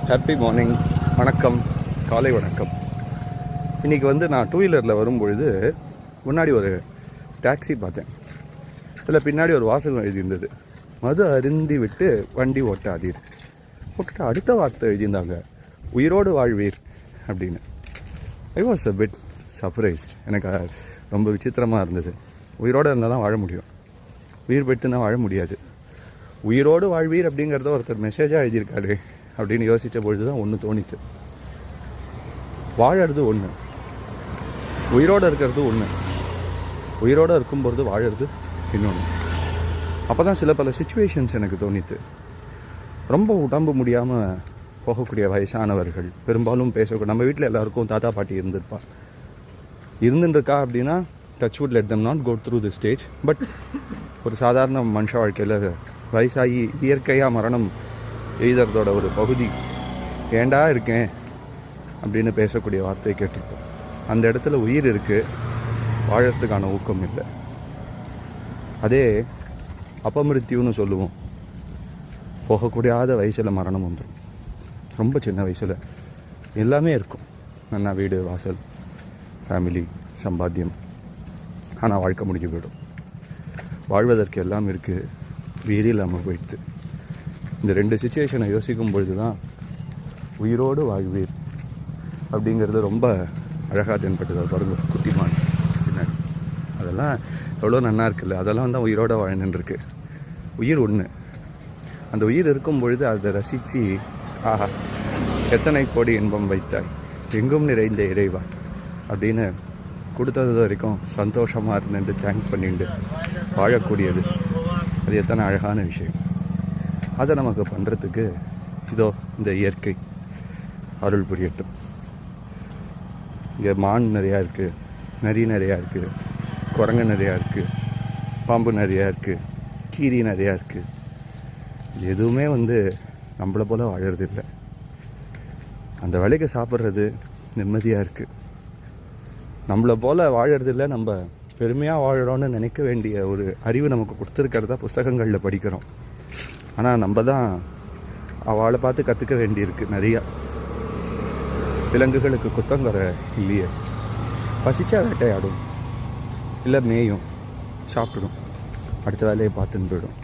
Happy morning, வணக்கம், காலை வணக்கம். இன்றைக்கி நான் டூ வீலரில் வரும்பொழுது முன்னாடி ஒரு டாக்ஸி பார்த்தேன். அதில் பின்னாடி ஒரு வாசகம் எழுதியிருந்தது, மது அருந்தி விட்டு வண்டி ஓட்டாதீர். போட்டுட்டு அடுத்த வார்த்தை எழுதியிருந்தாங்க, உயிரோடு வாழ்வீர் அப்படின்னு. I was a bit surprised. எனக்கு ரொம்ப விசித்திரமாக இருந்தது. உயிரோடு இருந்தால் தான் வாழ முடியும், உயிர் பெற்றுனா வாழ முடியாது. உயிரோடு வாழ்வீர் அப்படிங்கிறத ஒருத்தர் மெசேஜாக எழுதியிருக்காரு அப்படின்னு யோசித்த பொழுது தான் ஒன்று தோணித்து. வாழறது ஒன்று, உயிரோடு இருக்கிறது ஒன்று, உயிரோடு இருக்கும்பொழுது வாழறது இன்னொன்று. அப்போ தான் சில பல சுச்சுவேஷன்ஸ் எனக்கு தோணித்து. ரொம்ப உடம்பு முடியாமல் போகக்கூடிய வயசானவர்கள் பெரும்பாலும் பேசக்கூடிய, நம்ம வீட்டில் எல்லாருக்கும் தாத்தா பாட்டி இருந்துருக்கா அப்படின்னா touch wood let them not go through the stage. But ஒரு சாதாரண மனுஷ வாழ்க்கையில் வயசாகி இயற்கையாக மரணம் எழுதுறதோட ஒரு பகுதி. ஏண்டா இருக்கேன் அப்படின்னு பேசக்கூடிய வார்த்தையை கேட்டிருப்போம். அந்த இடத்துல உயிர் இருக்குது, வாழறதுக்கான ஊக்கம் இல்லை. அதே அபமிருத்தியுன்னு சொல்லுவோம். போகக்கூடியாத வயசில் மரணம் வந்துடும். ரொம்ப சின்ன வயசில் எல்லாமே இருக்கும், நல்லா வீடு வாசல் ஃபேமிலி சம்பாத்தியம், ஆனால் வாழ்க்கை முடிஞ்சு போயிடும். வாழ்வதற்கு எல்லாம் இருக்குது, வீடு இல்லாமல் போயிடுது. இந்த ரெண்டு சுச்சுவேஷனை யோசிக்கும் பொழுது தான் உயிரோடு வாழ்வீர் அப்படிங்கிறது ரொம்ப அழகாக தென்பட்டது. பாருங்க, குட்டிமான் பின்னாடி அதெல்லாம் எவ்வளோ நல்லா இருக்குல்ல. அதெல்லாம் தான் உயிரோடு வாழ்ந்துருக்கு. உயிர் ஒன்று, அந்த உயிர் இருக்கும் பொழுது அதை ரசித்து, ஆஹா எத்தனை கோடி இன்பம் வைத்தாய் எங்கும் நிறைந்த இறைவா அப்படின்னு கொடுத்தது வரைக்கும் சந்தோஷமாக இருந்துட்டு தேங்க் பண்ணிட்டு வாழக்கூடியது, அது எத்தனை அழகான விஷயம். அதை நமக்கு பண்ணுறதுக்கு இதோ இந்த இயற்கை அருள் புரியட்டும். இங்கே மான் நிறையா இருக்குது, நரி நிறையா இருக்குது, குரங்கு நிறையா இருக்குது, பாம்பு நிறையா இருக்குது, கீரி நிறையா இருக்குது. எதுவுமே நம்மளை போல் வாழறது இல்லை. அந்த வேலைக்கு சாப்பிட்றது நிம்மதியாக இருக்குது. நம்மளை போல் வாழறது இல்லை. நம்ம பெருமையாக வாழறோன்னு நினைக்க வேண்டிய ஒரு அறிவு நமக்கு கொடுத்துருக்கிறதா புஸ்தகங்களில் படிக்கிறோம். ஆனால் நம்ம தான் அவளை பார்த்து கற்றுக்க வேண்டியிருக்கு நிறையா. விலங்குகளுக்கு குத்தங்குறை இல்லையே, பசிச்சா வேட்டையாடும், இல்லை மேயும், சாப்பிடும், அடுத்த வேலையை பார்த்துன்னு போயிடும்.